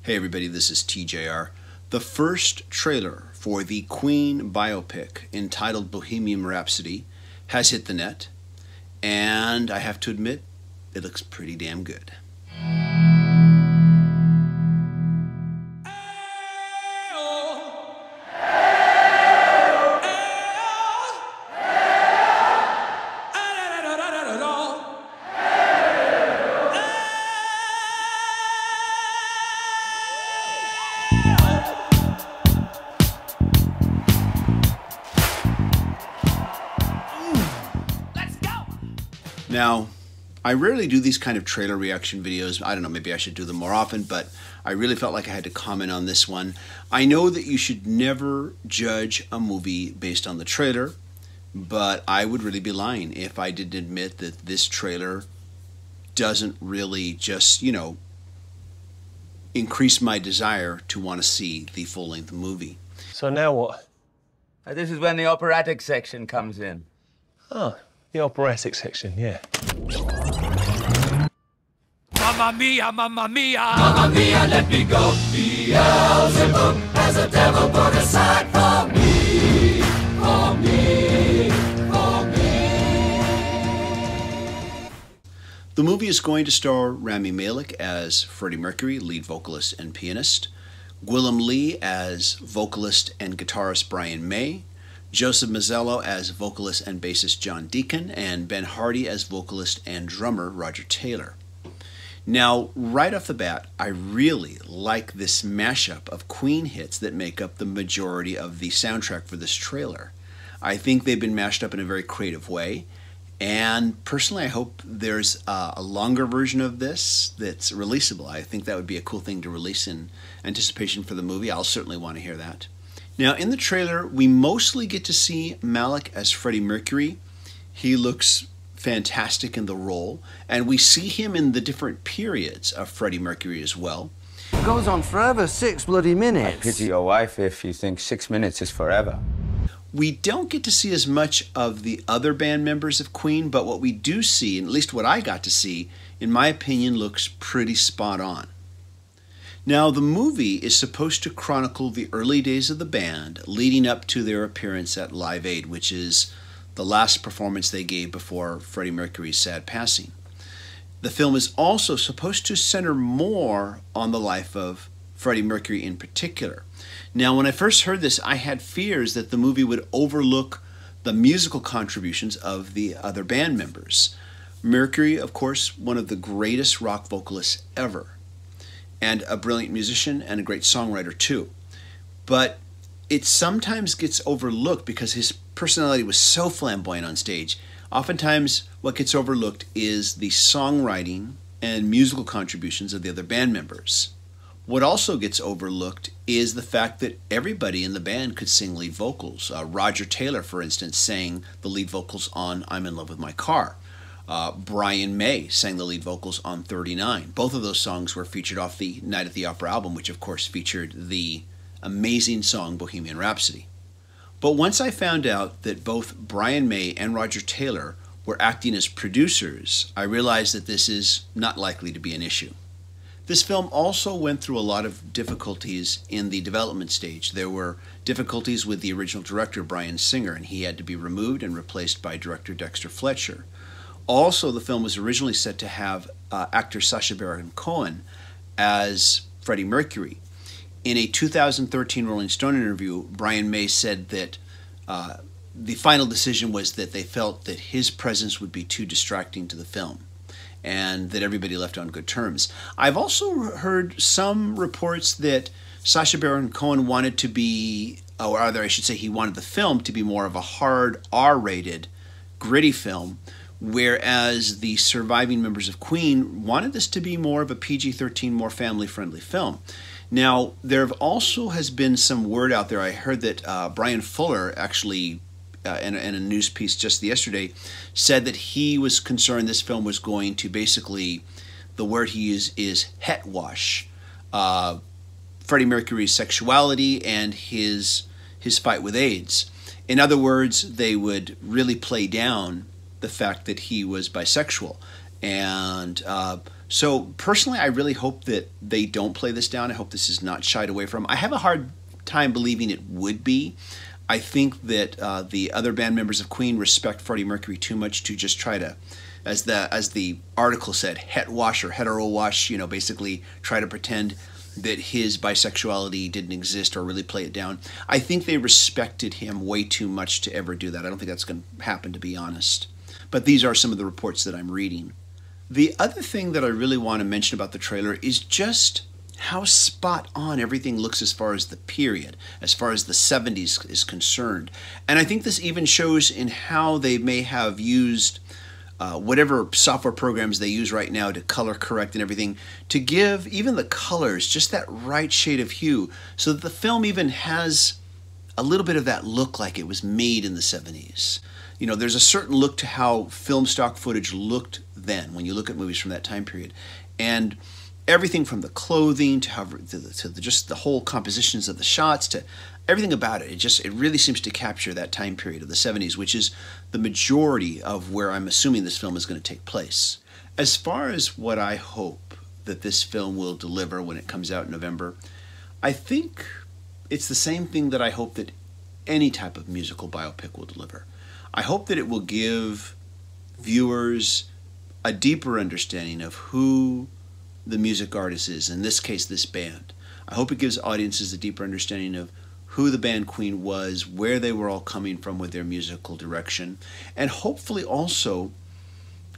Hey everybody, this is TJR. The first trailer for the Queen biopic entitled Bohemian Rhapsody has hit the net, and I have to admit, it looks pretty damn good. Now, I rarely do these kind of trailer reaction videos. I don't know, maybe I should do them more often, but I really felt like I had to comment on this one. I know that you should never judge a movie based on the trailer, but I would really be lying if I didn't admit that this trailer doesn't really just, increase my desire to want to see the full-length movie. So now what? This is when the operatic section comes in. Oh, the operatic section, yeah. Mamma mia, mamma mia! Mamma mia, let me go. Beelzebub has a devil put aside for me, for me, for me. The movie is going to star Rami Malek as Freddie Mercury, lead vocalist and pianist, Gwilym Lee as vocalist and guitarist Brian May, Joseph Mazzello as vocalist and bassist John Deacon, and Ben Hardy as vocalist and drummer Roger Taylor. Now, right off the bat, I really like this mashup of Queen hits that make up the majority of the soundtrack for this trailer. I think they've been mashed up in a very creative way, and personally I hope there's a longer version of this that's releasable. I think that would be a cool thing to release in anticipation for the movie. I'll certainly want to hear that. Now, in the trailer, we mostly get to see Malek as Freddie Mercury. He looks fantastic in the role, and we see him in the different periods of Freddie Mercury as well. It goes on forever, 6 bloody minutes. I pity your wife if you think 6 minutes is forever. We don't get to see as much of the other band members of Queen, but what we do see, and at least what I got to see, in my opinion, looks pretty spot on. Now, the movie is supposed to chronicle the early days of the band leading up to their appearance at Live Aid, which is the last performance they gave before Freddie Mercury's sad passing. The film is also supposed to center more on the life of Freddie Mercury in particular. Now, when I first heard this, I had fears that the movie would overlook the musical contributions of the other band members. Mercury, of course, one of the greatest rock vocalists ever, and a brilliant musician and a great songwriter too. But it sometimes gets overlooked because his personality was so flamboyant on stage. Oftentimes what gets overlooked is the songwriting and musical contributions of the other band members. What also gets overlooked is the fact that everybody in the band could sing lead vocals. Roger Taylor, for instance, sang the lead vocals on I'm in Love with My Car. Brian May sang the lead vocals on 39. Both of those songs were featured off the Night at the Opera album, which of course featured the amazing song Bohemian Rhapsody. But once I found out that both Brian May and Roger Taylor were acting as producers, I realized that this is not likely to be an issue. This film also went through a lot of difficulties in the development stage. There were difficulties with the original director, Bryan Singer, and he had to be removed and replaced by director Dexter Fletcher. Also, the film was originally set to have actor Sacha Baron Cohen as Freddie Mercury. In a 2013 Rolling Stone interview, Brian May said that the final decision was that they felt that his presence would be too distracting to the film, and that everybody left on good terms. I've also heard some reports that Sacha Baron Cohen wanted to be, or rather I should say he wanted the film to be more of a hard R-rated, gritty film, whereas the surviving members of Queen wanted this to be more of a PG-13, more family-friendly film. Now, there also has been some word out there. I heard that Brian Fuller actually, in a news piece just yesterday, said that he was concerned this film was going to basically, the word he used is het wash Freddie Mercury's sexuality and his fight with AIDS. In other words, they would really play down the fact that he was bisexual and So personally, I really hope that they don't play this down. I hope this is not shied away from. I have a hard time believing it would be. I think that the other band members of Queen respect Freddie Mercury too much to just try to, as the article said, het wash or hetero wash, you know, basically try to pretend that his bisexuality didn't exist or really play it down. I think they respected him way too much to ever do that. I don't think that's going to happen, to be honest. But these are some of the reports that I'm reading. The other thing that I really want to mention about the trailer is just how spot on everything looks as far as the period, as far as the 70s is concerned. And I think this even shows in how they may have used whatever software programs they use right now to color correct and everything, to give even the colors just that right shade of hue, so that the film even has a little bit of that look like it was made in the 70s. You know, there's a certain look to how film stock footage looked then, when you look at movies from that time period. And everything from the clothing to just the whole compositions of the shots, to everything about it, it really seems to capture that time period of the 70s, which is the majority of where I'm assuming this film is going to take place. As far as what I hope that this film will deliver when it comes out in November, I think it's the same thing that I hope that any type of musical biopic will deliver. I hope that it will give viewers a deeper understanding of who the music artist is, in this case, this band. I hope it gives audiences a deeper understanding of who the band Queen was, where they were all coming from with their musical direction, and hopefully also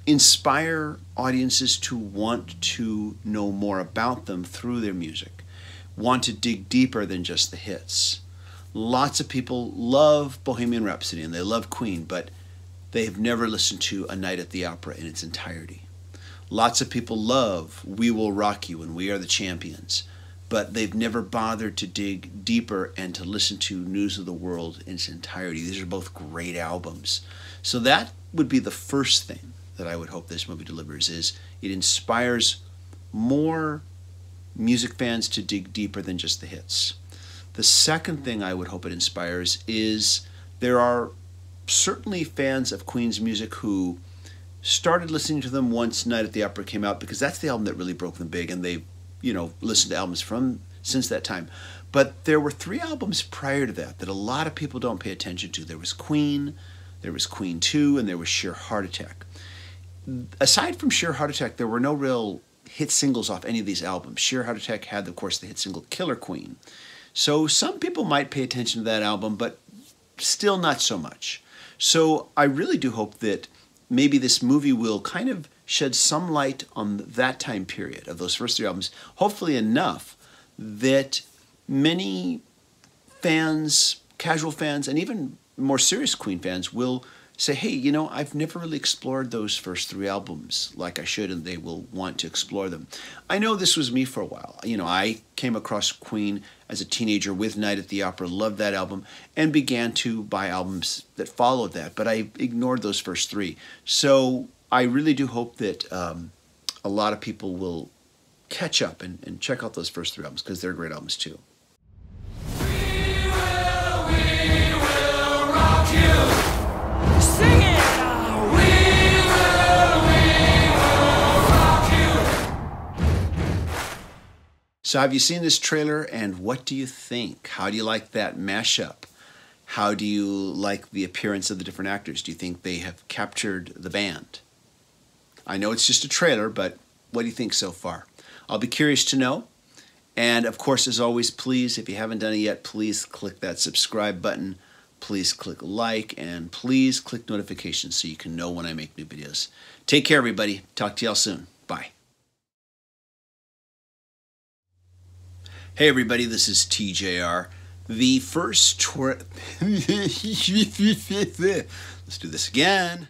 inspire audiences to want to know more about them through their music, want to dig deeper than just the hits. Lots of people love Bohemian Rhapsody and they love Queen, but they have never listened to A Night at the Opera in its entirety. Lots of people love We Will Rock You and We Are the Champions, but they've never bothered to dig deeper and to listen to News of the World in its entirety. These are both great albums. So that would be the first thing that I would hope this movie delivers, is it inspires more music fans to dig deeper than just the hits. The second thing I would hope it inspires is there are certainly fans of Queen's music who started listening to them once Night at the Opera came out, because that's the album that really broke them big, and they've, you know, listened to albums from since that time. But there were 3 albums prior to that that a lot of people don't pay attention to. There was Queen, there was Queen 2, and there was Sheer Heart Attack. Aside from Sheer Heart Attack, there were no real hit singles off any of these albums. Sheer Heart Attack had, of course, the hit single Killer Queen. So some people might pay attention to that album, but still not so much. So I really do hope that maybe this movie will kind of shed some light on that time period of those first 3 albums, hopefully enough that many fans, casual fans, and even more serious Queen fans will say, hey, you know, I've never really explored those first 3 albums like I should, and they will want to explore them. I know this was me for a while. You know, I came across Queen as a teenager with Night at the Opera, loved that album, and began to buy albums that followed that, but I ignored those first 3. So I really do hope that a lot of people will catch up and check out those first 3 albums, because they're great albums too. We will rock you. Sing it now! We will rock you. So have you seen this trailer, and what do you think? How do you like that mashup? How do you like the appearance of the different actors? Do you think they have captured the band? I know it's just a trailer, but what do you think so far? I'll be curious to know. And of course, as always, please, if you haven't done it yet, please click that subscribe button. Please click like, and please click notifications so you can know when I make new videos. Take care, everybody. Talk to y'all soon. Bye. Hey, everybody. This is TJR. The first... Let's do this again.